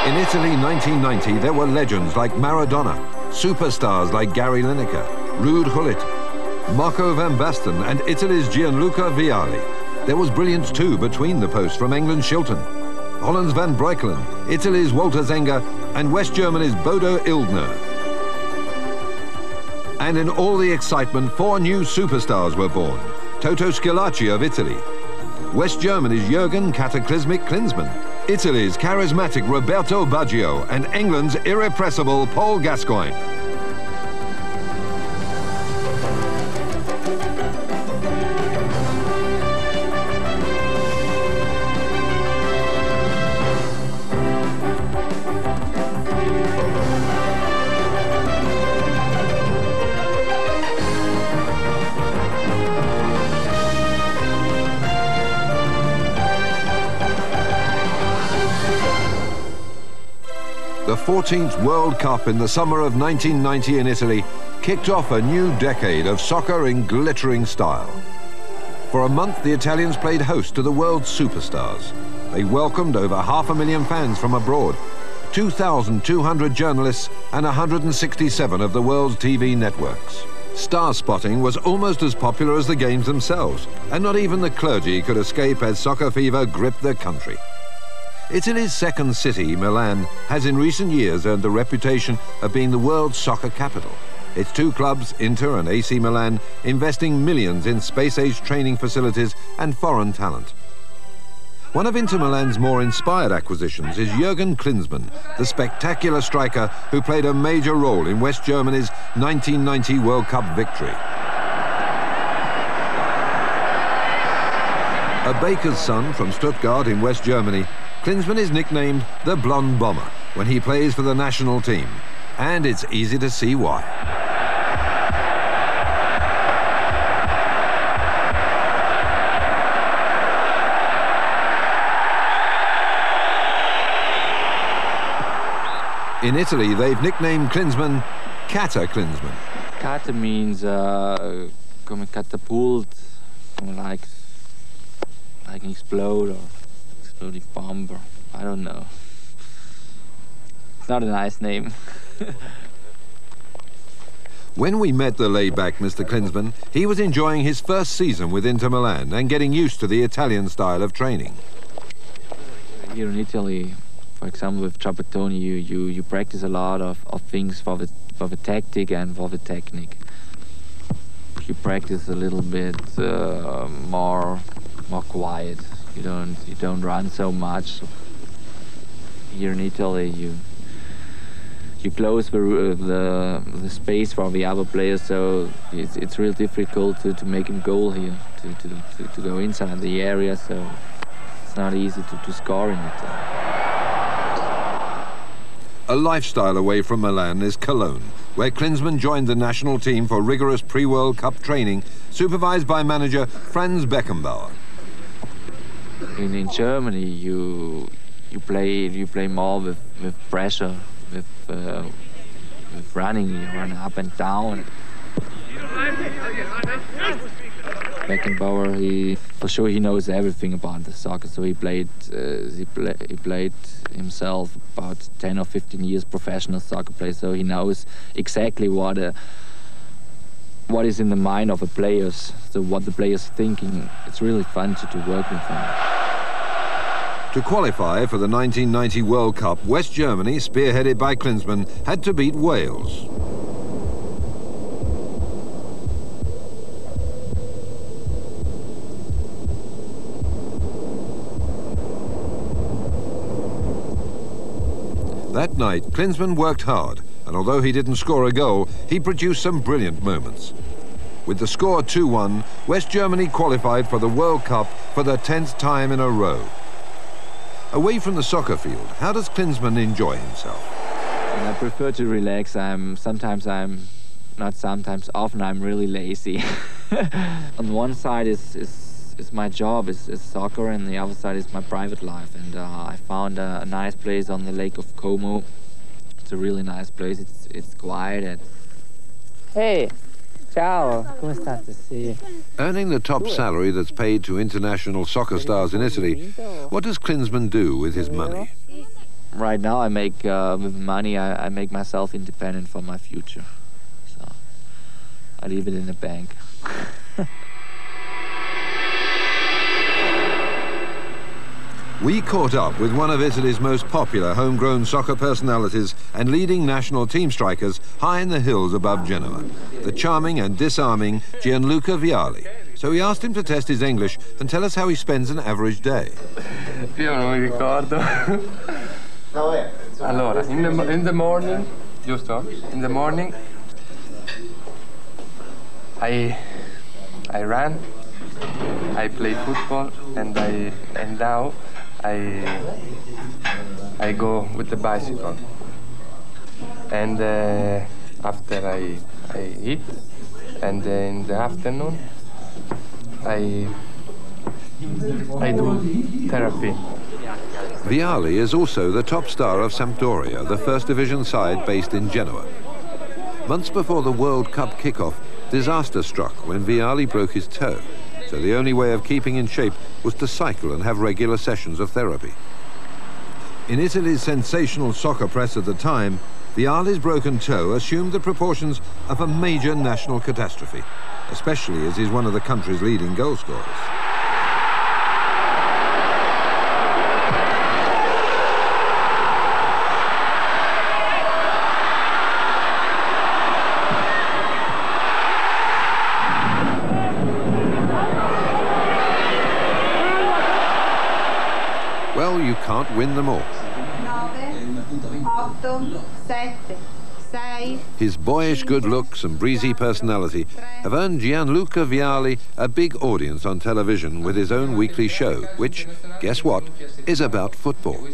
In Italy 1990, there were legends like Maradona, superstars like Gary Lineker, Ruud Gullit, Marco van Basten and Italy's Gianluca Vialli. There was brilliance too between the posts from England's Shilton, Holland's Van Breukelen, Italy's Walter Zenga and West Germany's Bodo Illner. And in all the excitement, 4 new superstars were born. Toto Schillaci of Italy, West Germany's Jürgen Cataclysmic Klinsmann, Italy's charismatic Roberto Baggio and England's irrepressible Paul Gascoigne. The 14th World Cup in the summer of 1990 in Italy kicked off a new decade of soccer in glittering style. For a month, the Italians played host to the world's superstars. They welcomed over 500,000 fans from abroad, 2,200 journalists and 167 of the world's TV networks. Star spotting was almost as popular as the games themselves, and not even the clergy could escape as soccer fever gripped the country. Italy's second city, Milan, has in recent years earned the reputation of being the world's soccer capital. Its 2 clubs, Inter and AC Milan, investing millions in space-age training facilities and foreign talent. One of Inter Milan's more inspired acquisitions is Jürgen Klinsmann, the spectacular striker who played a major role in West Germany's 1990 World Cup victory. A baker's son from Stuttgart in West Germany, Klinsmann is nicknamed the Blonde Bomber when he plays for the national team, and it's easy to see why. In Italy, they've nicknamed Klinsmann Cataclysmic. Cata means come catapult, come like an explode or exploding bomb, or I don't know. It's not a nice name. When we met the laid-back Mr. Klinsmann, he was enjoying his first season with Inter Milan and getting used to the Italian style of training. Here in Italy, for example, with Trapattoni, you practice a lot of things for the tactic and for the technique. You practice a little bit more quiet. You don't run so much. Here in Italy, you close the space for the other players, so it's real difficult to make a goal here, to go inside the area, so it's not easy to score in it. A lifestyle away from Milan is Cologne, where Klinsmann joined the national team for rigorous pre-World Cup training, supervised by manager Franz Beckenbauer. In Germany, you play more with pressure, with running. You run up and down. Beckenbauer, for sure he knows everything about the soccer. So he played himself about 10 or 15 years professional soccer player. So he knows exactly what is in the mind of the players. So what the players are thinking. It's really fun to work with them. To qualify for the 1990 World Cup, West Germany, spearheaded by Klinsmann, had to beat Wales. That night, Klinsmann worked hard, and although he didn't score a goal, he produced some brilliant moments. With the score 2-1, West Germany qualified for the World Cup for the 10th time in a row. Away from the soccer field, how does Klinsmann enjoy himself? I prefer to relax. Often I'm really lazy. On one side is my job, is soccer, and the other side is my private life. And I found a nice place on the Lake of Como. It's a really nice place. It's quiet. Hey, ciao, come state? Sì. Earning the top salary that's paid to international soccer stars in Italy, what does Klinsmann do with his money? right now I make, with money, I make myself independent for my future. So I leave it in the bank. We caught up with one of Italy's most popular homegrown soccer personalities and leading national team strikers high in the hills above Genoa, the charming and disarming Gianluca Vialli. So we asked him to test his English and tell us how he spends an average day. Io non mi ricordo. Allora, in the morning, giusto? In the morning, I ran, I play football, and now I go with the bicycle. And after I eat, and in the afternoon I do therapy. Vialli is also the top star of Sampdoria, the first division side based in Genoa. Months before the World Cup kickoff, disaster struck when Vialli broke his toe. So the only way of keeping in shape was to cycle and have regular sessions of therapy. In Italy's sensational soccer press at the time, Vialli's broken toe assumed the proportions of a major national catastrophe, especially as he's one of the country's leading goal scorers. Well, you can't win them all. His boyish good looks and breezy personality have earned Gianluca Vialli a big audience on television with his own weekly show, which, guess what, is about football.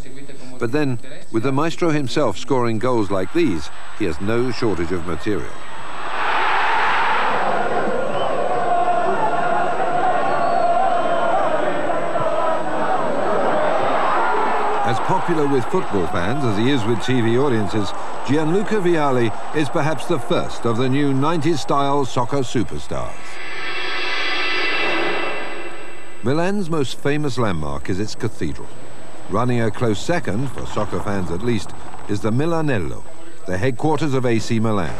But then, with the maestro himself scoring goals like these, he has no shortage of material. As popular with football fans as he is with TV audiences, Gianluca Vialli is perhaps the first of the new 90s-style soccer superstars. Milan's most famous landmark is its cathedral. Running a close second, for soccer fans at least, is the Milanello, the headquarters of AC Milan,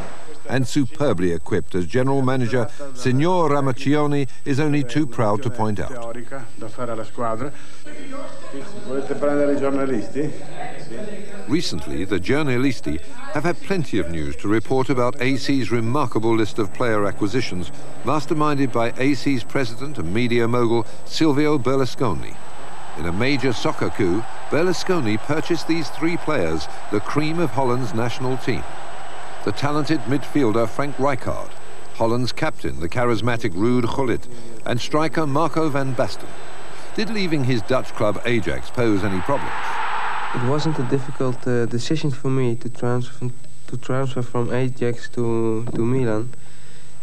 and superbly equipped, as general manager Signor Ramaccioni is only too proud to point out. Recently, the giornalisti have had plenty of news to report about AC's remarkable list of player acquisitions, masterminded by AC's president and media mogul Silvio Berlusconi. In a major soccer coup, Berlusconi purchased these three players, the cream of Holland's national team. The talented midfielder Frank Rijkaard, Holland's captain, the charismatic Ruud Gullit, and striker Marco van Basten. Did leaving his Dutch club Ajax pose any problems? It wasn't a difficult decision for me to transfer from Ajax to Milan,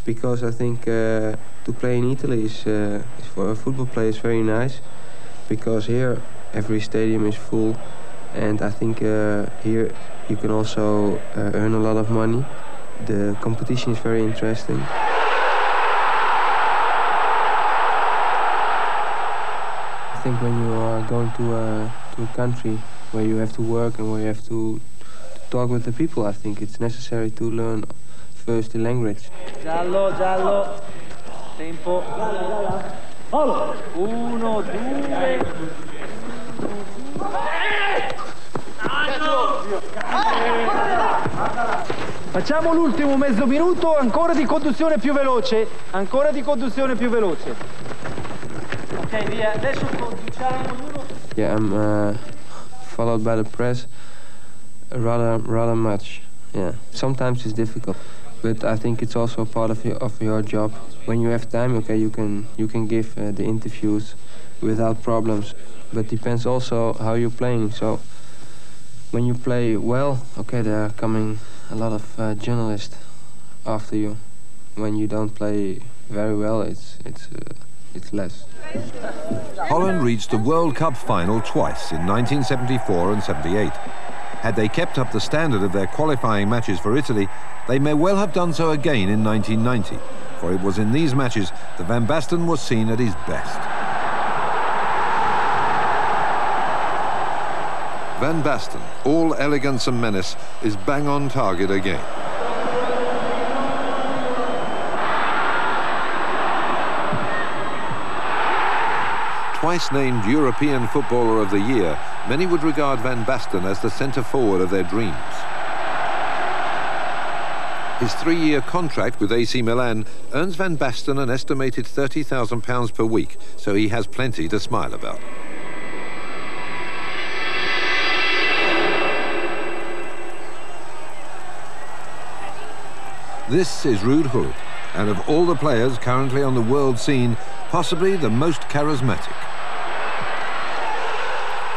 because I think to play in Italy is for a football player is very nice, because here every stadium is full, and I think here you can also earn a lot of money. The competition is very interesting. I think when you are going to a country where you have to work and where you have to talk with the people, I think it's necessary to learn first the language. Giallo, giallo. Tempo. 1, 2. Facciamo l'ultimo mezzo minuto, ancora di conduzione più veloce, ancora di conduzione più veloce. Ok, via, adesso conduciamo l'uno. Yeah, I'm followed by the press rather much. Yeah, sometimes it's difficult, but I think it's also part of your job. When you have time, okay, you can give the interviews without problems, but depends also how you're playing. So when you play well, okay, there are coming a lot of journalists after you. When you don't play very well, it's less. Holland reached the World Cup final twice, in 1974 and 78. Had they kept up the standard of their qualifying matches for Italy, they may well have done so again in 1990, for it was in these matches that Van Basten was seen at his best. Van Basten, all elegance and menace, is bang on target again. Twice named European Footballer of the Year, many would regard Van Basten as the centre forward of their dreams. His 3-year contract with AC Milan earns Van Basten an estimated £30,000 per week, so he has plenty to smile about. This is Ruud Gullit, and of all the players currently on the world scene, possibly the most charismatic.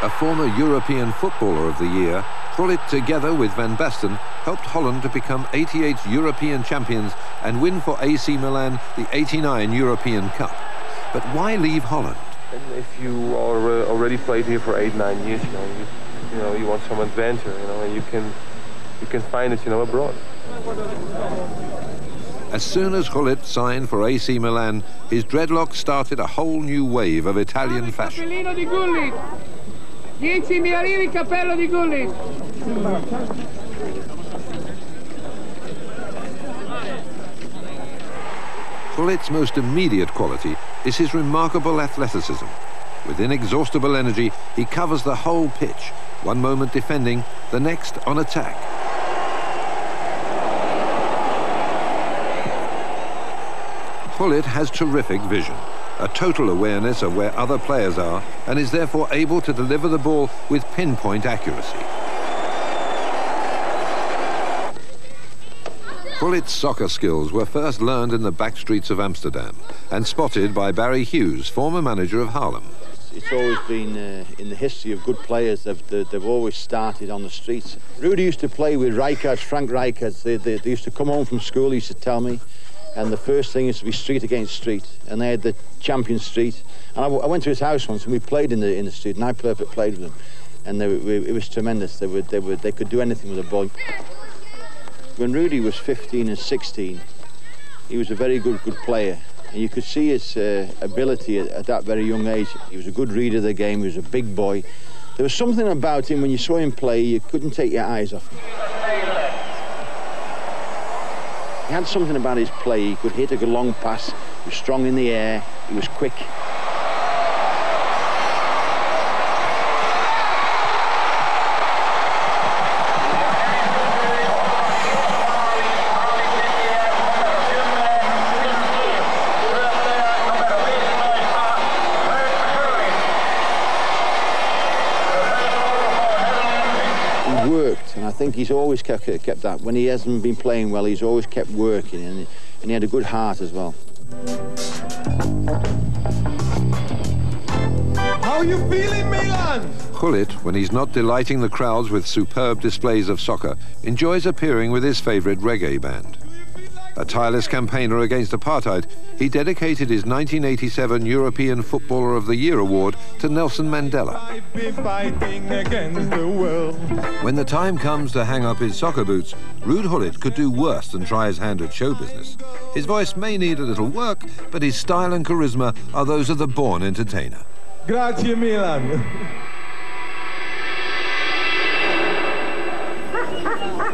A former European Footballer of the Year, Gullit, together with Van Basten, helped Holland to become 88 European champions and win for AC Milan the 89 European Cup. But why leave Holland? And if you are already played here for 8-9 years, you want some adventure, and you can find it, abroad. As soon as Gullit signed for AC Milan, his dreadlocks started a whole new wave of Italian fashion. Cappellino di Gullit. 10 milioni il cappello di Gullit. Gullit's most immediate quality is his remarkable athleticism. With inexhaustible energy, he covers the whole pitch, one moment defending, the next on attack. Gullit has terrific vision, a total awareness of where other players are, and is therefore able to deliver the ball with pinpoint accuracy. Gullit's soccer skills were first learned in the back streets of Amsterdam and spotted by Barry Hughes, former manager of Haarlem. It's always been in the history of good players, they've always started on the streets. Rudy used to play with Rijkaards, Frank Rijkaards. They used to come home from school, he used to tell me, and the first thing is to be street against street, and they had the champion street. And I went to his house once and we played in the street, and I played with them, and it was tremendous. They could do anything with a ball. When Rudy was 15 and 16, he was a very good player, and you could see his ability at that very young age. He was a good reader of the game, he was a big boy. There was something about him, when you saw him play, you couldn't take your eyes off him. He had something about his play. He could hit a good long pass, he was strong in the air, he was quick. I think he's always kept that. When he hasn't been playing well, he's always kept working, and he had a good heart as well. How are you feeling, Milan? Gullit, when he's not delighting the crowds with superb displays of soccer, enjoys appearing with his favourite reggae band. A tireless campaigner against apartheid, he dedicated his 1987 European Footballer of the Year award to Nelson Mandela. I've been fighting against the world. When the time comes to hang up his soccer boots, Ruud Gullit could do worse than try his hand at show business. His voice may need a little work, but his style and charisma are those of the born entertainer. Grazie, Milan.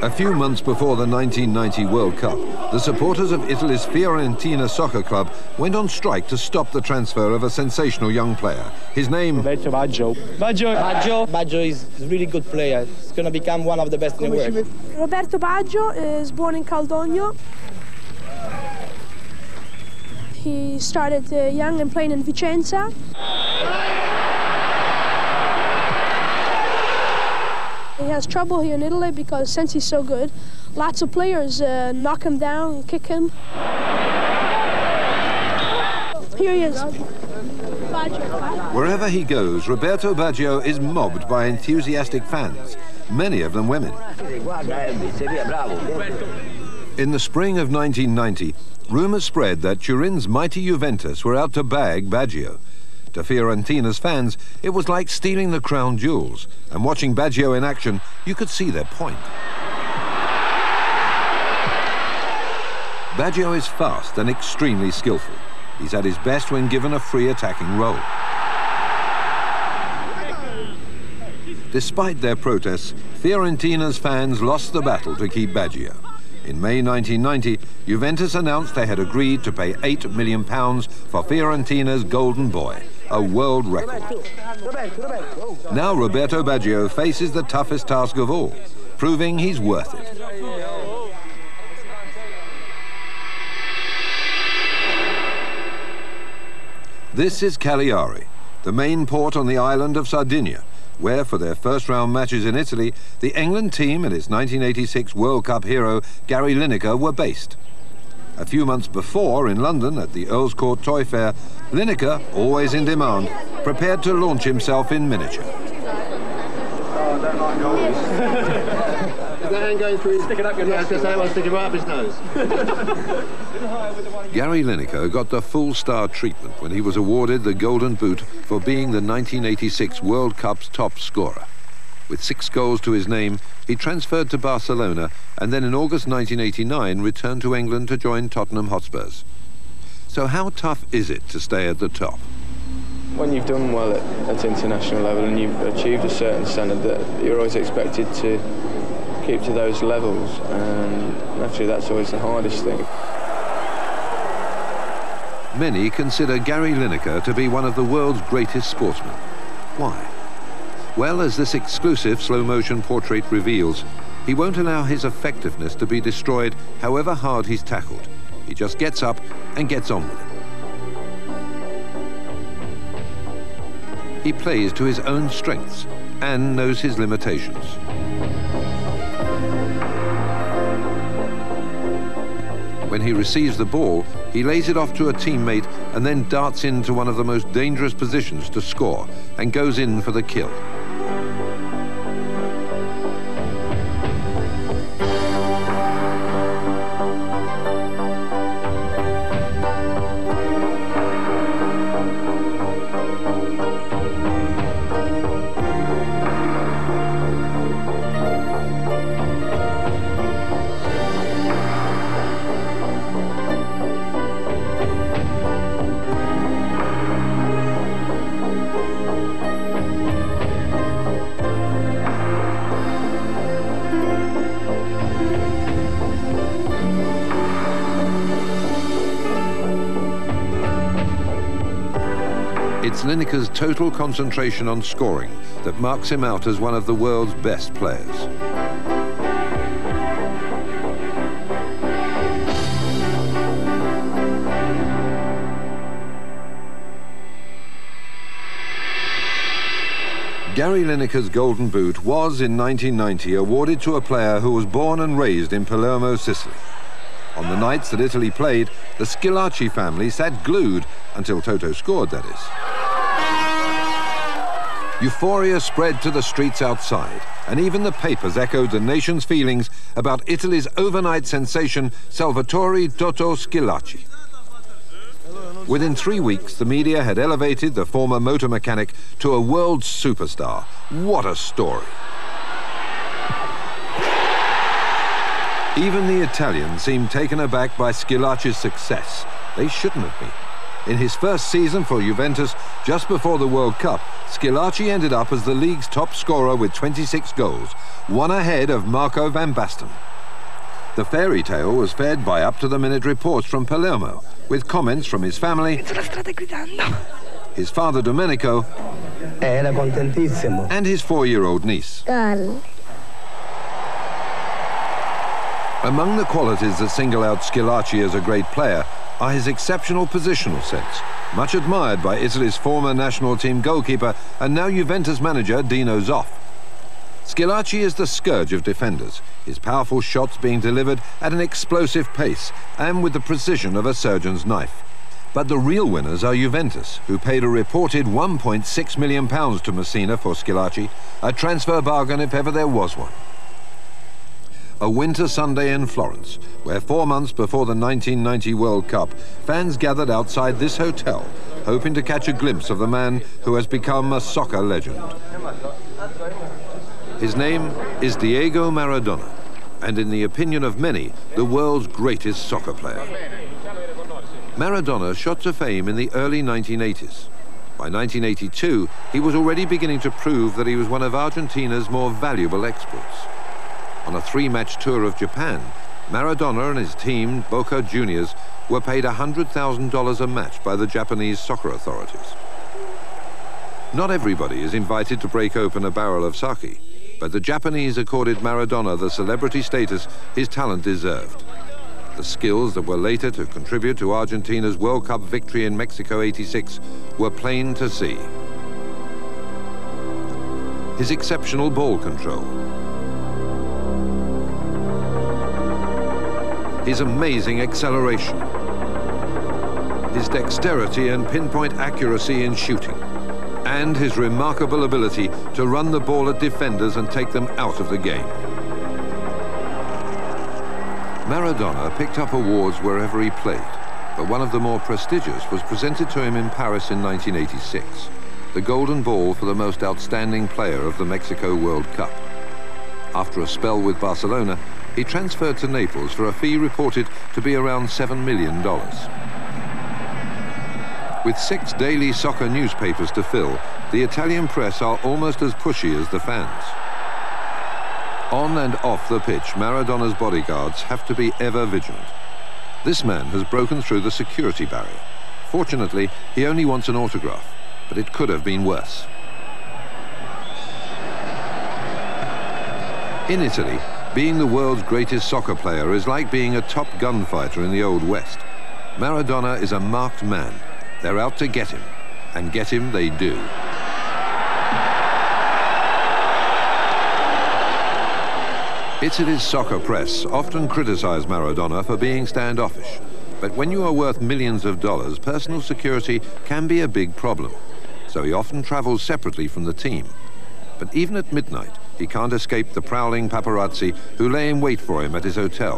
A few months before the 1990 World Cup, the supporters of Italy's Fiorentina soccer club went on strike to stop the transfer of a sensational young player. His name? Roberto Baggio. Baggio is a really good player. He's going to become one of the best in the world. Roberto Baggio is born in Caldogno. He started young and playing in Vicenza. He has trouble here in Italy because since he's so good, lots of players knock him down and kick him. Here he is. Baggio. Wherever he goes, Roberto Baggio is mobbed by enthusiastic fans, many of them women. In the spring of 1990, rumours spread that Turin's mighty Juventus were out to bag Baggio. To Fiorentina's fans, it was like stealing the crown jewels, and watching Baggio in action, you could see their point. Baggio is fast and extremely skillful. He's at his best when given a free attacking role. Despite their protests, Fiorentina's fans lost the battle to keep Baggio. In May 1990, Juventus announced they had agreed to pay £8 million for Fiorentina's golden boy, a world record. Now Roberto Baggio faces the toughest task of all, proving he's worth it. This is Cagliari, the main port on the island of Sardinia, where for their first round matches in Italy, the England team and its 1986 World Cup hero Gary Lineker were based. A few months before, in London at the Earl's Court Toy Fair, Lineker, always in demand, prepared to launch himself in miniature. Oh, I don't like goalies. Is that hand going through? Stick it up your nose. Yeah, I was sticking right up his nose. Gary Lineker got the full star treatment when he was awarded the Golden Boot for being the 1986 World Cup's top scorer. With 6 goals to his name, he transferred to Barcelona and then in August 1989 returned to England to join Tottenham Hotspurs. So how tough is it to stay at the top? When you've done well at international level and you've achieved a certain standard, that you're always expected to keep to those levels, and naturally that's always the hardest thing. Many consider Gary Lineker to be one of the world's greatest sportsmen. Why? Well, as this exclusive slow-motion portrait reveals, he won't allow his effectiveness to be destroyed however hard he's tackled. He just gets up and gets on with it. He plays to his own strengths and knows his limitations. When he receives the ball, he lays it off to a teammate and then darts into one of the most dangerous positions to score and goes in for the kill. It's Lineker's total concentration on scoring that marks him out as one of the world's best players. Gary Lineker's Golden Boot was, in 1990, awarded to a player who was born and raised in Palermo, Sicily. On the nights that Italy played, the Schillaci family sat glued, until Toto scored, that is. Euphoria spread to the streets outside, and even the papers echoed the nation's feelings about Italy's overnight sensation, Salvatore Toto Schillaci. Within 3 weeks, the media had elevated the former motor mechanic to a world superstar. What a story. Even the Italians seemed taken aback by Schillaci's success. They shouldn't have been. In his first season for Juventus, just before the World Cup, Schillaci ended up as the league's top scorer with 26 goals, one ahead of Marco van Basten. The fairy tale was fed by up-to-the-minute reports from Palermo, with comments from his family, his father Domenico, and his 4-year-old niece. Among the qualities that single out Schillaci as a great player are his exceptional positional sense, much admired by Italy's former national team goalkeeper and now Juventus manager Dino Zoff. Schillaci is the scourge of defenders, his powerful shots being delivered at an explosive pace and with the precision of a surgeon's knife. But the real winners are Juventus, who paid a reported £1.6 million to Messina for Schillaci, a transfer bargain if ever there was one. A winter Sunday in Florence, where 4 months before the 1990 World Cup, fans gathered outside this hotel, hoping to catch a glimpse of the man who has become a soccer legend. His name is Diego Maradona, and in the opinion of many, the world's greatest soccer player. Maradona shot to fame in the early 1980s. By 1982, he was already beginning to prove that he was one of Argentina's more valuable exports. On a 3-match tour of Japan, Maradona and his team, Boca Juniors, were paid $100,000 a match by the Japanese soccer authorities. Not everybody is invited to break open a barrel of sake, but the Japanese accorded Maradona the celebrity status his talent deserved. The skills that were later to contribute to Argentina's World Cup victory in Mexico '86 were plain to see. His exceptional ball control, his amazing acceleration, his dexterity and pinpoint accuracy in shooting, and his remarkable ability to run the ball at defenders and take them out of the game. Maradona picked up awards wherever he played, but one of the more prestigious was presented to him in Paris in 1986, the Golden Ball for the most outstanding player of the Mexico World Cup. After a spell with Barcelona, he transferred to Naples for a fee reported to be around $7 million. With 6 daily soccer newspapers to fill, the Italian press are almost as pushy as the fans. On and off the pitch, Maradona's bodyguards have to be ever vigilant. This man has broken through the security barrier. Fortunately, he only wants an autograph, but it could have been worse. In Italy, being the world's greatest soccer player is like being a top gunfighter in the Old West. Maradona is a marked man. They're out to get him, and get him they do. Italy's soccer press often criticize Maradona for being standoffish. But when you are worth millions of dollars, personal security can be a big problem. So he often travels separately from the team. But even at midnight, he can't escape the prowling paparazzi who lay in wait for him at his hotel.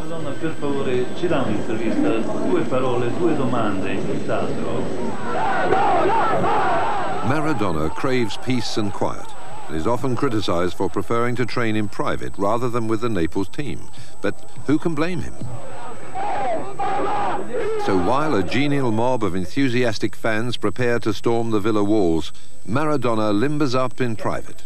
Maradona craves peace and quiet, and is often criticized for preferring to train in private rather than with the Naples team. But who can blame him? So while a genial mob of enthusiastic fans prepare to storm the villa walls, Maradona limbers up in private.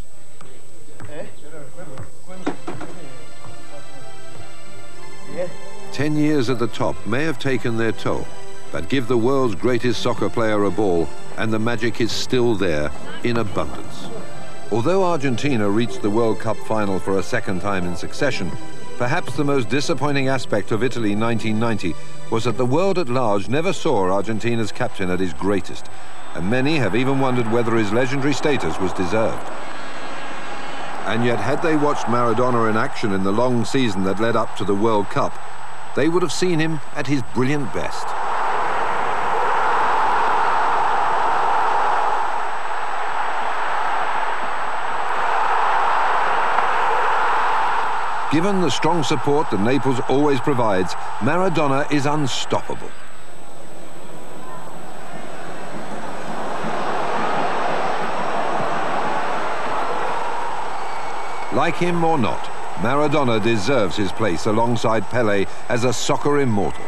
Yeah. 10 years at the top may have taken their toll, but give the world's greatest soccer player a ball and the magic is still there in abundance. Although Argentina reached the World Cup final for a second time in succession, perhaps the most disappointing aspect of Italy 1990 was that the world at large never saw Argentina's captain at his greatest, and many have even wondered whether his legendary status was deserved. And yet, had they watched Maradona in action in the long season that led up to the World Cup, they would have seen him at his brilliant best. Given the strong support that Naples always provides, Maradona is unstoppable. Like him or not, Maradona deserves his place alongside Pelé as a soccer immortal.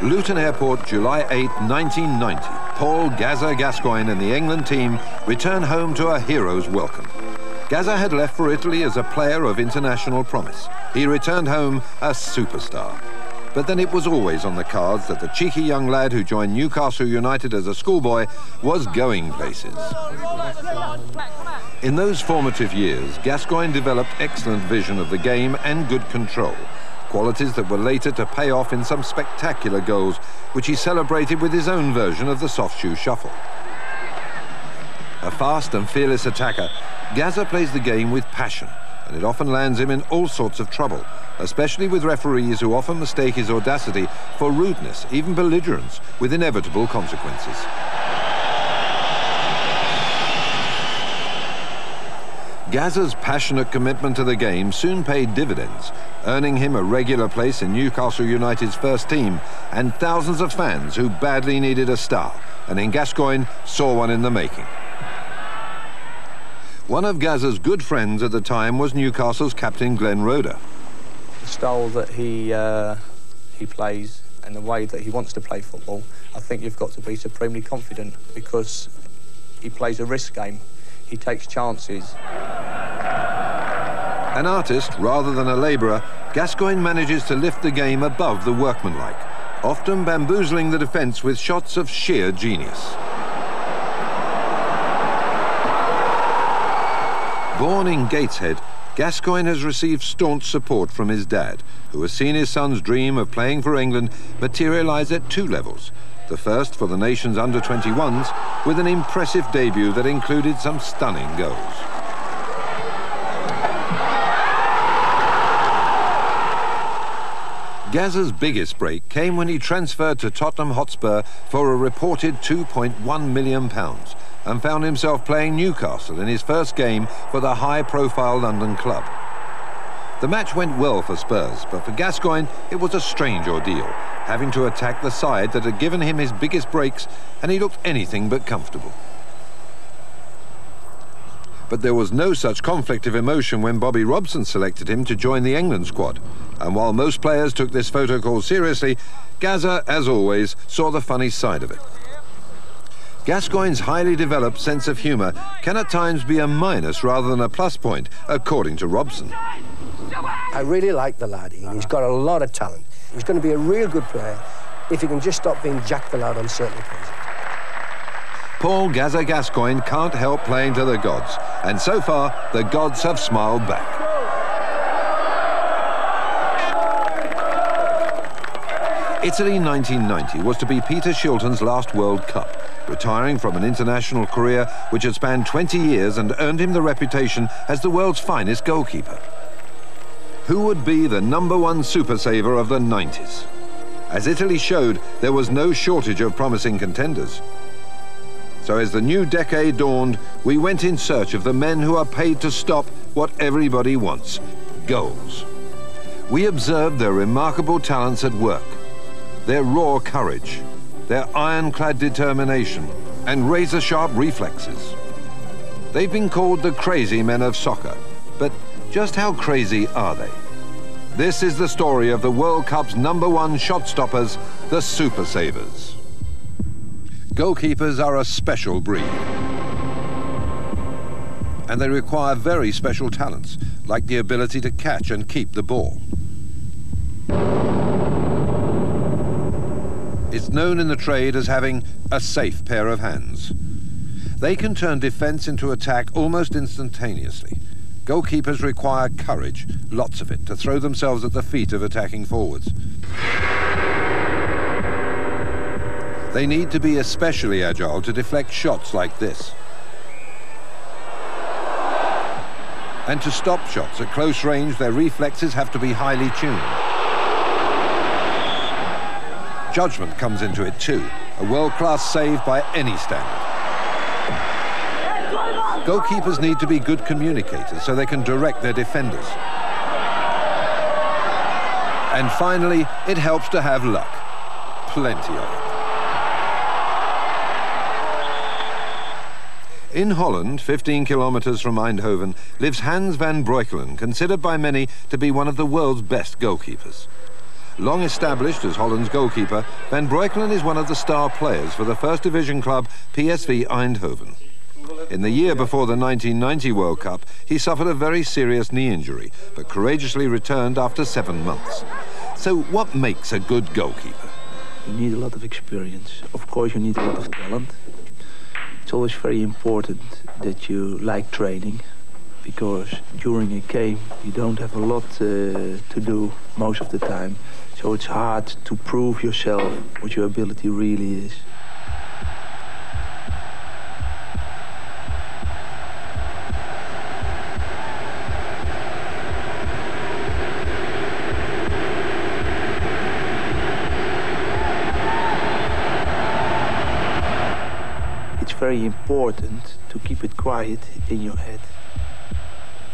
Luton Airport, July 8, 1990. Paul "Gazza" Gascoigne and the England team return home to a hero's welcome. Gazza had left for Italy as a player of international promise. He returned home a superstar. But then it was always on the cards that the cheeky young lad who joined Newcastle United as a schoolboy was going places. In those formative years, Gascoigne developed excellent vision of the game and good control, qualities that were later to pay off in some spectacular goals, which he celebrated with his own version of the soft shoe shuffle. A fast and fearless attacker, Gazza plays the game with passion, and it often lands him in all sorts of trouble, especially with referees who often mistake his audacity for rudeness, even belligerence, with inevitable consequences. Gazza's passionate commitment to the game soon paid dividends, earning him a regular place in Newcastle United's first team and thousands of fans who badly needed a star, and in Gascoigne saw one in the making. One of Gazza's good friends at the time was Newcastle's captain Glenn Roeder. The style that he plays and the way that he wants to play football, I think you've got to be supremely confident because he plays a risk game. He takes chances. An artist rather than a labourer, Gascoigne manages to lift the game above the workmanlike, often bamboozling the defence with shots of sheer genius. Born in Gateshead, Gascoigne has received staunch support from his dad, who has seen his son's dream of playing for England materialise at two levels. The first for the nation's under-21s, with an impressive debut that included some stunning goals. Gazza's biggest break came when he transferred to Tottenham Hotspur for a reported £2.1 million and found himself playing Newcastle in his first game for the high-profile London club. The match went well for Spurs, but for Gascoigne it was a strange ordeal, having to attack the side that had given him his biggest breaks, and he looked anything but comfortable. But there was no such conflict of emotion when Bobby Robson selected him to join the England squad. And while most players took this photo call seriously, Gazza, as always, saw the funny side of it. Gascoigne's highly developed sense of humour can at times be a minus rather than a plus point, according to Robson. I really like the lad. He's got a lot of talent. He's going to be a real good player if he can just stop being Jack the Lad on certain occasions. Paul Gazza Gascoigne can't help playing to the gods, and so far the gods have smiled back. Italy 1990 was to be Peter Shilton's last World Cup, retiring from an international career which had spanned 20 years and earned him the reputation as the world's finest goalkeeper. Who would be the #1 super saver of the 90s? As Italy showed, there was no shortage of promising contenders. So as the new decade dawned, we went in search of the men who are paid to stop what everybody wants: goals. We observed their remarkable talents at work, their raw courage, their ironclad determination, and razor-sharp reflexes. They've been called the crazy men of soccer, but just how crazy are they? This is the story of the World Cup's #1 shot stoppers, the super savers. Goalkeepers are a special breed, and they require very special talents, like the ability to catch and keep the ball. It's known in the trade as having a safe pair of hands. They can turn defence into attack almost instantaneously. Goalkeepers require courage, lots of it, to throw themselves at the feet of attacking forwards. They need to be especially agile to deflect shots like this. And to stop shots at close range, their reflexes have to be highly tuned. Judgment comes into it too, a world-class save by any standard. Goalkeepers need to be good communicators so they can direct their defenders. And finally, it helps to have luck. Plenty of it. In Holland, 15 kilometres from Eindhoven, lives Hans van Breukelen, considered by many to be one of the world's best goalkeepers. Long established as Holland's goalkeeper, Van Breukelen is one of the star players for the first division club PSV Eindhoven. In the year before the 1990 World Cup, he suffered a very serious knee injury, but courageously returned after 7 months. So what makes a good goalkeeper? You need a lot of experience. Of course, you need a lot of talent. It's always very important that you like training, because during a game you don't have a lot to do most of the time. So it's hard to prove yourself what your ability really is. It's very important to keep it quiet in your head.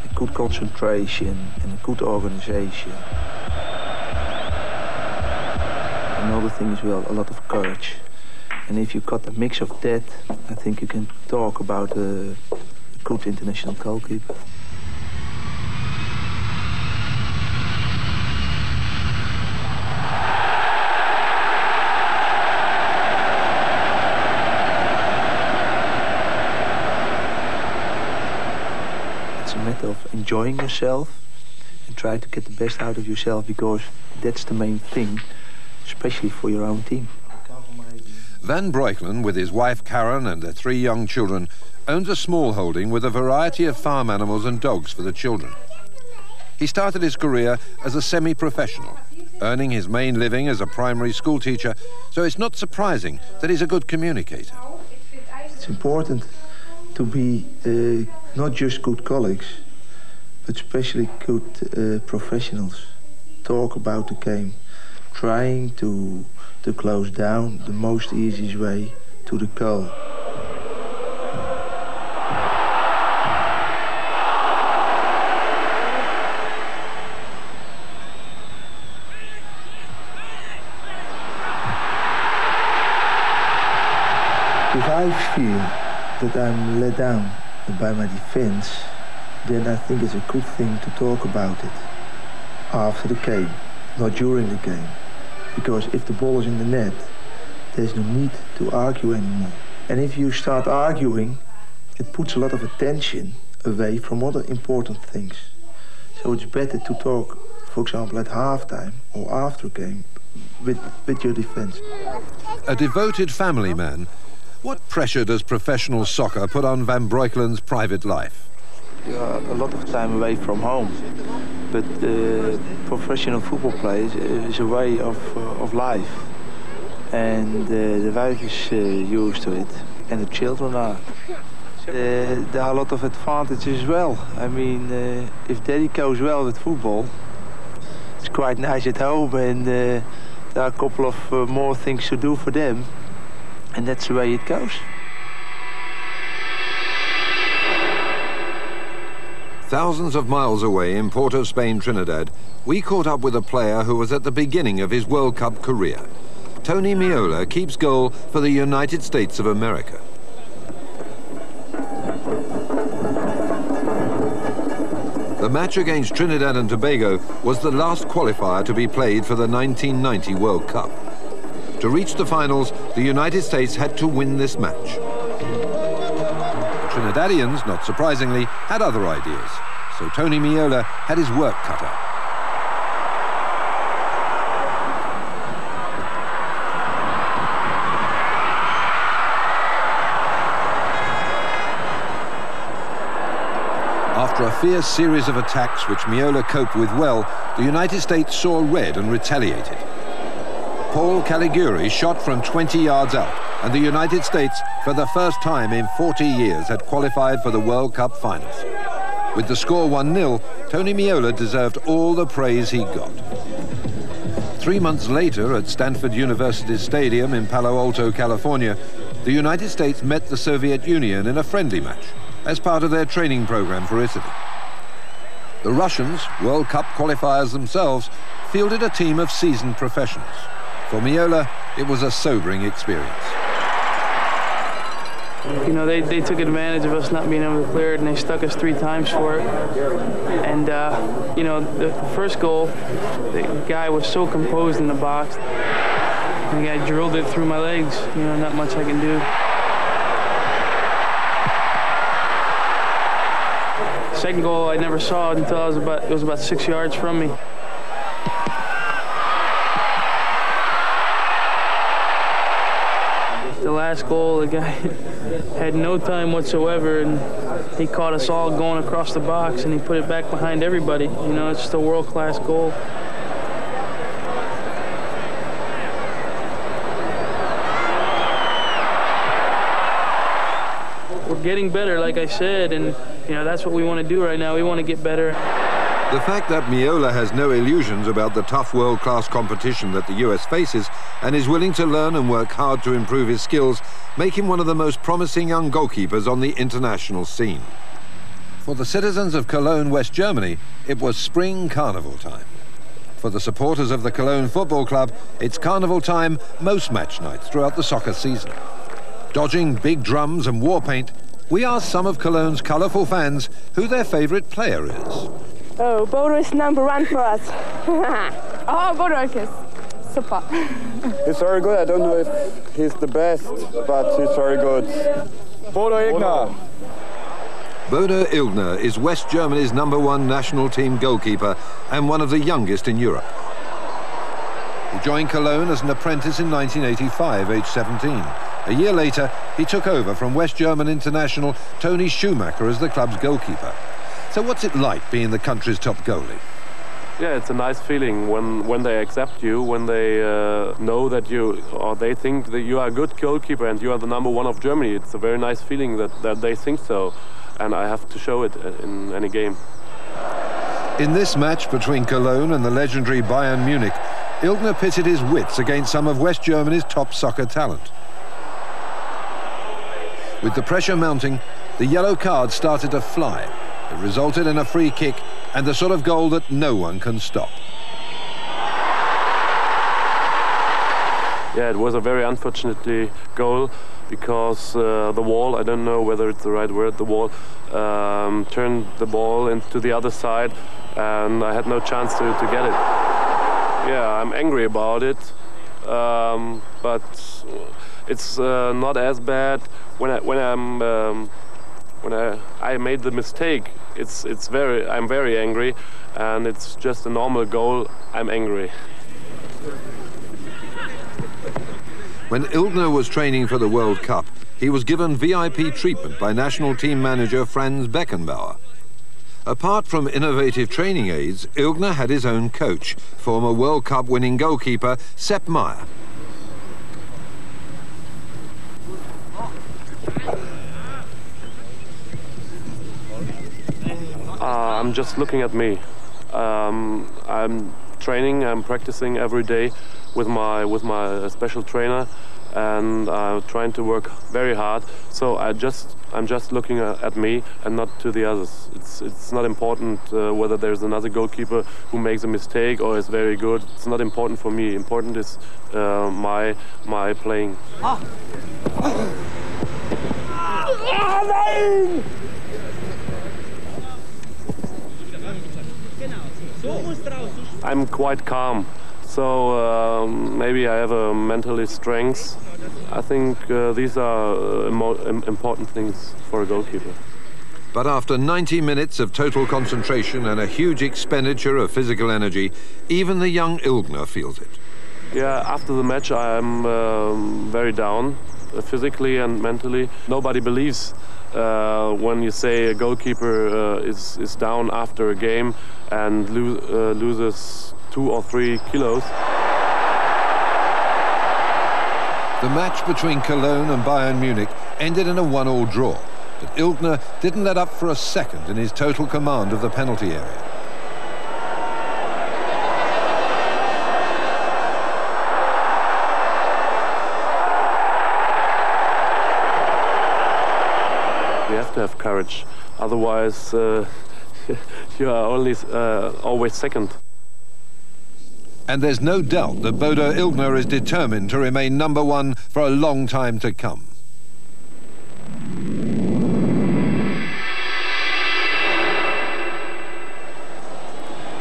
A good concentration and a good organization. Another thing as well, a lot of courage. And if you got a mix of that, I think you can talk about a good international goalkeeper. It's a matter of enjoying yourself and try to get the best out of yourself, because that's the main thing, especially for your own team. Van Breukelen, with his wife Karen and their 3 young children, owns a small holding with a variety of farm animals and dogs for the children. He started his career as a semi-professional, earning his main living as a primary school teacher, so it's not surprising that he's a good communicator. It's important to be not just good colleagues, but especially good professionals. Talk about the game, trying to close down the most easiest way to the goal. If I feel that I'm let down by my defense, then I think it's a good thing to talk about it after the game, not during the game. Because if the ball is in the net, there's no need to argue anymore. And if you start arguing, it puts a lot of attention away from other important things. So it's better to talk, for example, at halftime or after a game with your defense. A devoted family man, what pressure does professional soccer put on Van Breukelen's private life? You are a lot of time away from home, but professional football players is a way of life, and the wife is used to it, and the children are. There are a lot of advantages as well. I mean, if daddy goes well with football, it's quite nice at home, and there are a couple of more things to do for them, and that's the way it goes. Thousands of miles away in Port of Spain, Trinidad, we caught up with a player who was at the beginning of his World Cup career. Tony Meola keeps goal for the United States of America. The match against Trinidad and Tobago was the last qualifier to be played for the 1990 World Cup. To reach the finals, the United States had to win this match. Trinidadians, not surprisingly, had other ideas, so Tony Meola had his work cut out. After a fierce series of attacks which Meola coped with well, the United States saw red and retaliated. Paul Caliguri shot from 20 yards out, and the United States, for the first time in 40 years, had qualified for the World Cup finals. With the score 1-0, Tony Meola deserved all the praise he got. 3 months later, at Stanford University's stadium in Palo Alto, California, the United States met the Soviet Union in a friendly match as part of their training program for Italy. The Russians, World Cup qualifiers themselves, fielded a team of seasoned professionals. For Meola, it was a sobering experience. You know, they took advantage of us not being able to clear it, and they stuck us 3 times for it. And, you know, the first goal, the guy was so composed in the box. The guy drilled it through my legs. You know, not much I can do. Second goal I never saw until it was about 6 yards from me. The last goal, the guy had no time whatsoever, and he caught us all going across the box, and he put it back behind everybody. You know, it's just a world-class goal. We're getting better, like I said, and you know, that's what we want to do right now. We want to get better. The fact that Meola has no illusions about the tough world-class competition that the US faces and is willing to learn and work hard to improve his skills make him one of the most promising young goalkeepers on the international scene. For the citizens of Cologne, West Germany, it was spring carnival time. For the supporters of the Cologne Football Club, it's carnival time most match nights throughout the soccer season. Dodging big drums and war paint, we asked some of Cologne's colourful fans who their favourite player is. Oh, Bodo is #1 for us. Oh, Bodo is super. He's very good. I don't know if he's the best, but he's very good. Bodo Egner. Bodo Illgner is West Germany's #1 national team goalkeeper and one of the youngest in Europe. He joined Cologne as an apprentice in 1985, aged 17. A year later, he took over from West German international Toni Schumacher as the club's goalkeeper. So what's it like being the country's top goalie? Yeah, it's a nice feeling when they accept you, when they know that they think that you are a good goalkeeper and you are the #1 of Germany. It's a very nice feeling that they think so, and I have to show it in any game. In this match between Cologne and the legendary Bayern Munich, Illgner pitted his wits against some of West Germany's top soccer talent. With the pressure mounting, the yellow card started to fly. It resulted in a free kick and the sort of goal that no one can stop. Yeah, it was a very unfortunate goal because the wall, I don't know whether it's the right word, the wall turned the ball into the other side and I had no chance to get it. Yeah, I'm angry about it, but it's not as bad when I made the mistake. I'm very angry, and it's just a normal goal. I'm angry. When Illgner was training for the World Cup, he was given VIP treatment by national team manager Franz Beckenbauer. Apart from innovative training aids, Illgner had his own coach, former World Cup winning goalkeeper Sepp Maier. I'm just looking at me. I'm training, I'm practicing every day with my special trainer, and I'm trying to work very hard. So I'm just looking at me and not to the others. It's not important whether there's another goalkeeper who makes a mistake or is very good. It's not important for me. Important is my playing. I'm quite calm, so maybe I have a mentally strength. I think these are important things for a goalkeeper. But after 90 minutes of total concentration and a huge expenditure of physical energy, even the young Illgner feels it. Yeah, after the match I'm very down, physically and mentally. Nobody believes when you say a goalkeeper is down after a game and loses 2 or 3 kilos. The match between Cologne and Bayern Munich ended in a 1-1 draw, but Illgner didn't let up for a second in his total command of the penalty area. You have to have courage, otherwise you are always second. And there's no doubt that Bodo Illgner is determined to remain #1 for a long time to come.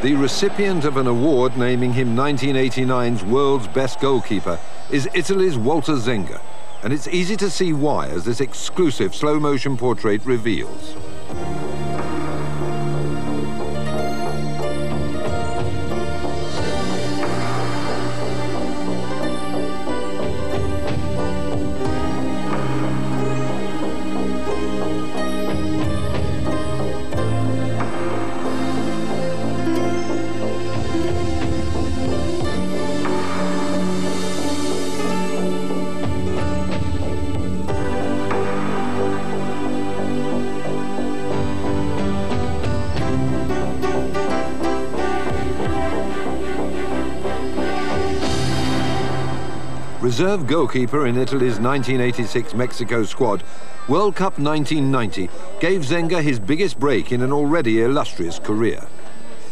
The recipient of an award naming him 1989's world's best goalkeeper is Italy's Walter Zenga. And it's easy to see why, as this exclusive slow-motion portrait reveals. Reserve goalkeeper in Italy's 1986 Mexico squad, World Cup 1990 gave Zenga his biggest break in an already illustrious career.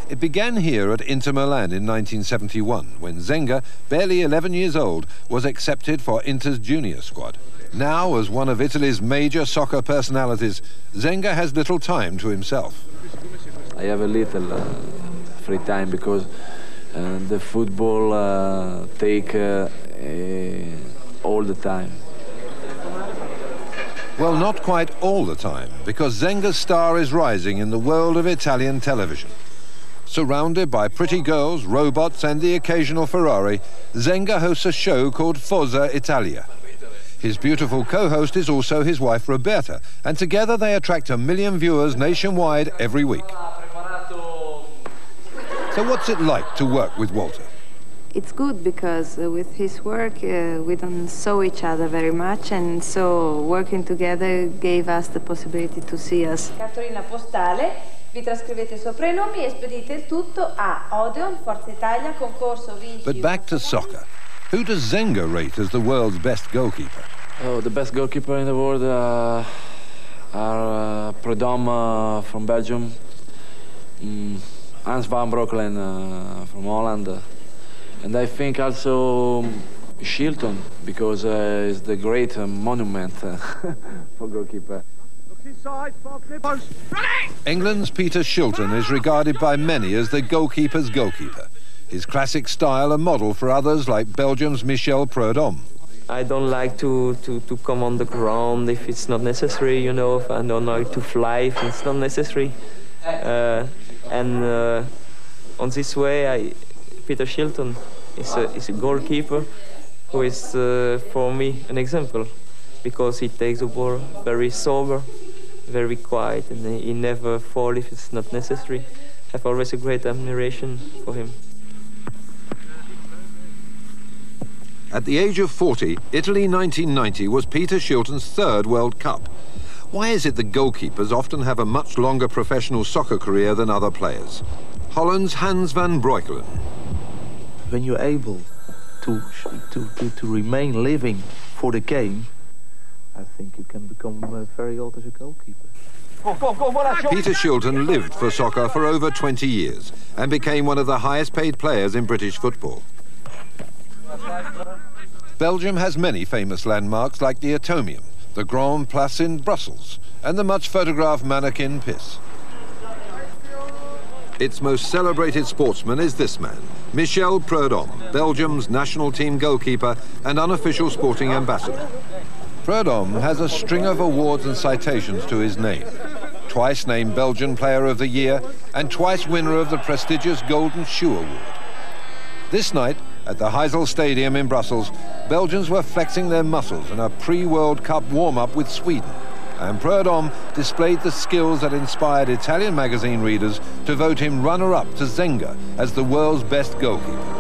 It began here at Inter Milan in 1971, when Zenga, barely 11 years old, was accepted for Inter's junior squad. Now, as one of Italy's major soccer personalities, Zenga has little time to himself. I have a little free time because the football take all the time. Well, not quite all the time, because Zenga's star is rising in the world of Italian television. Surrounded by pretty girls, robots and the occasional Ferrari, Zenga hosts a show called Forza Italia. His beautiful co-host is also his wife Roberta, and together they attract 1 million viewers nationwide every week. So what's it like to work with Walter? It's good because with his work we don't saw each other very much, and so working together gave us the possibility to see us. Cartolina postale, vi trascrivete i sopranomi e spedite il tutto a Odeon, Forza Italia, concorso vinci. But back to soccer. Who does Zenga rate as the world's best goalkeeper? Oh, the best goalkeeper in the world are Prudhomme from Belgium, Hans van Breukelen from Holland, and I think also Shilton, because it's the great monument for goalkeeper. England's Peter Shilton is regarded by many as the goalkeeper's goalkeeper. His classic style a model for others like Belgium's Michel Prudhomme. I don't like to come on the ground if it's not necessary, you know. I don't like to fly if it's not necessary. On this way, Peter Shilton is a goalkeeper who is, for me, an example, because he takes the ball very sober, very quiet, and he never falls if it's not necessary. I have always a great admiration for him. At the age of 40, Italy 1990 was Peter Shilton's 3rd World Cup. Why is it that goalkeepers often have a much longer professional soccer career than other players? Holland's Hans van Breukelen. When you're able to remain living for the game, I think you can become very old as a goalkeeper. Peter Shilton lived for soccer for over 20 years and became one of the highest paid players in British football. Belgium has many famous landmarks like the Atomium, the Grand Place in Brussels, and the much photographed mannequin Piss. Its most celebrated sportsman is this man, Michel Prudhomme, Belgium's national team goalkeeper and unofficial sporting ambassador. Prudhomme has a string of awards and citations to his name. Twice named Belgian Player of the Year and twice winner of the prestigious Golden Shoe Award. This night, at the Heysel Stadium in Brussels, Belgians were flexing their muscles in a pre-World Cup warm-up with Sweden, and Prudhomme displayed the skills that inspired Italian magazine readers to vote him runner-up to Zenga as the world's best goalkeeper.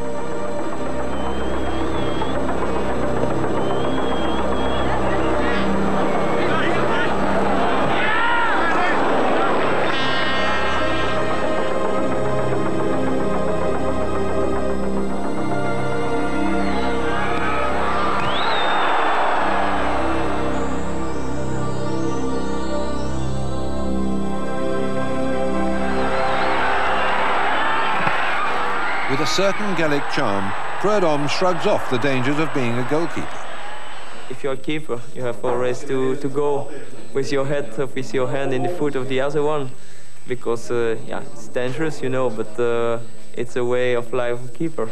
With a certain Gallic charm, Prudhomme shrugs off the dangers of being a goalkeeper. If you're a keeper, you have always to go with your head, with your hand in the foot of the other one, because yeah, it's dangerous, you know, but it's a way of life of a keeper.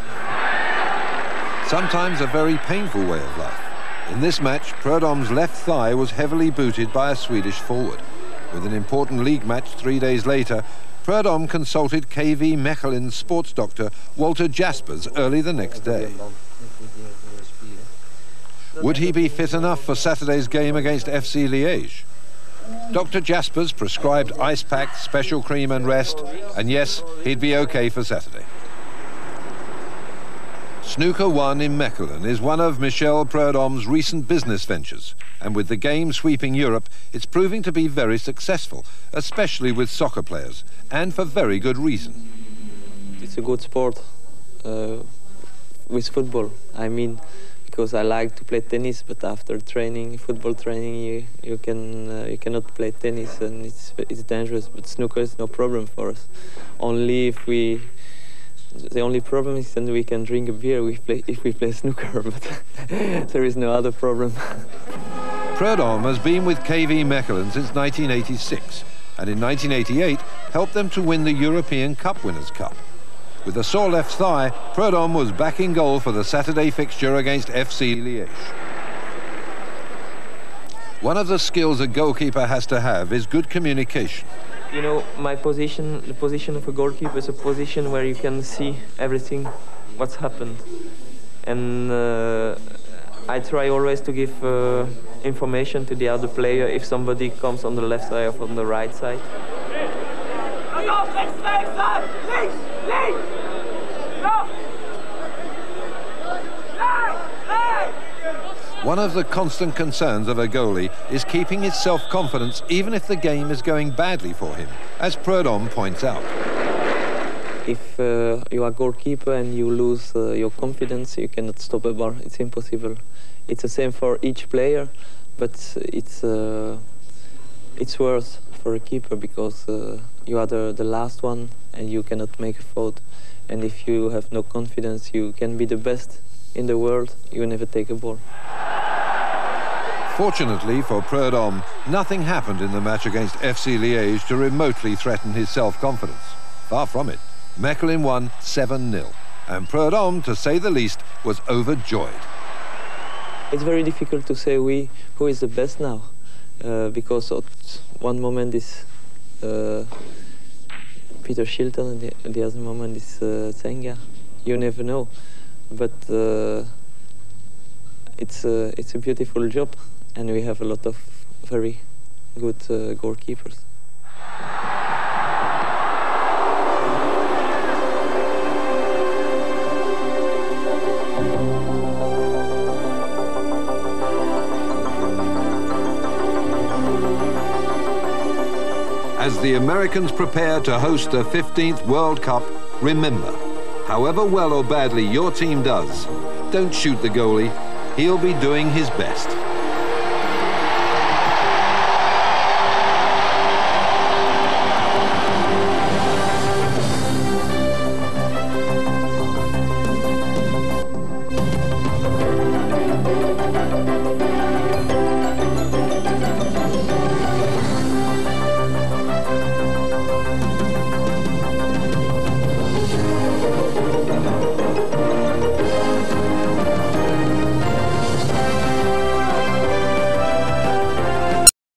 Sometimes a very painful way of life. In this match, Prudhomme's left thigh was heavily booted by a Swedish forward. With an important league match 3 days later, Prudhomme consulted KV Mechelen's sports doctor Walter Jaspers early the next day. Would he be fit enough for Saturday's game against FC Liège? Dr. Jaspers prescribed ice pack, special cream and rest, and yes, he'd be okay for Saturday. Snooker 1 in Mechelen is one of Michel Prudhomme's recent business ventures, and with the game sweeping Europe, it's proving to be very successful, especially with soccer players, and for very good reason. It's a good sport with football. I mean, because I like to play tennis, but after training, football training, you cannot play tennis, and it's dangerous. But snooker is no problem for us. Only if we. The only problem is that we can drink a beer if we play snooker, but there is no other problem. Prudhomme has been with KV Mechelen since 1986, and in 1988 helped them to win the European Cup Winners' Cup. With a sore left thigh, Prudhomme was back in goal for the Saturday fixture against FC Liège. One of the skills a goalkeeper has to have is good communication. You know, my position, the position of a goalkeeper is a position where you can see everything what's happened. And I try always to give information to the other player if somebody comes on the left side or on the right side. One of the constant concerns of a goalie is keeping his self-confidence even if the game is going badly for him, as Prudhomme points out. If you are a goalkeeper and you lose your confidence, you cannot stop a ball. It's impossible. It's the same for each player, but it's worse for a keeper because you are the last one and you cannot make a fault. And if you have no confidence, you can be the best in the world, you never take a ball. Fortunately for Prudhomme, nothing happened in the match against FC Liège to remotely threaten his self-confidence. Far from it. Mechelen won 7-0, and Prudhomme, to say the least, was overjoyed. It's very difficult to say who is the best now, because at one moment is Peter Shilton and the other moment is Zenga. You never know, but it's a beautiful job, and we have a lot of very good goalkeepers. As the Americans prepare to host the 15th World Cup, remember, however well or badly your team does, don't shoot the goalie. He'll be doing his best.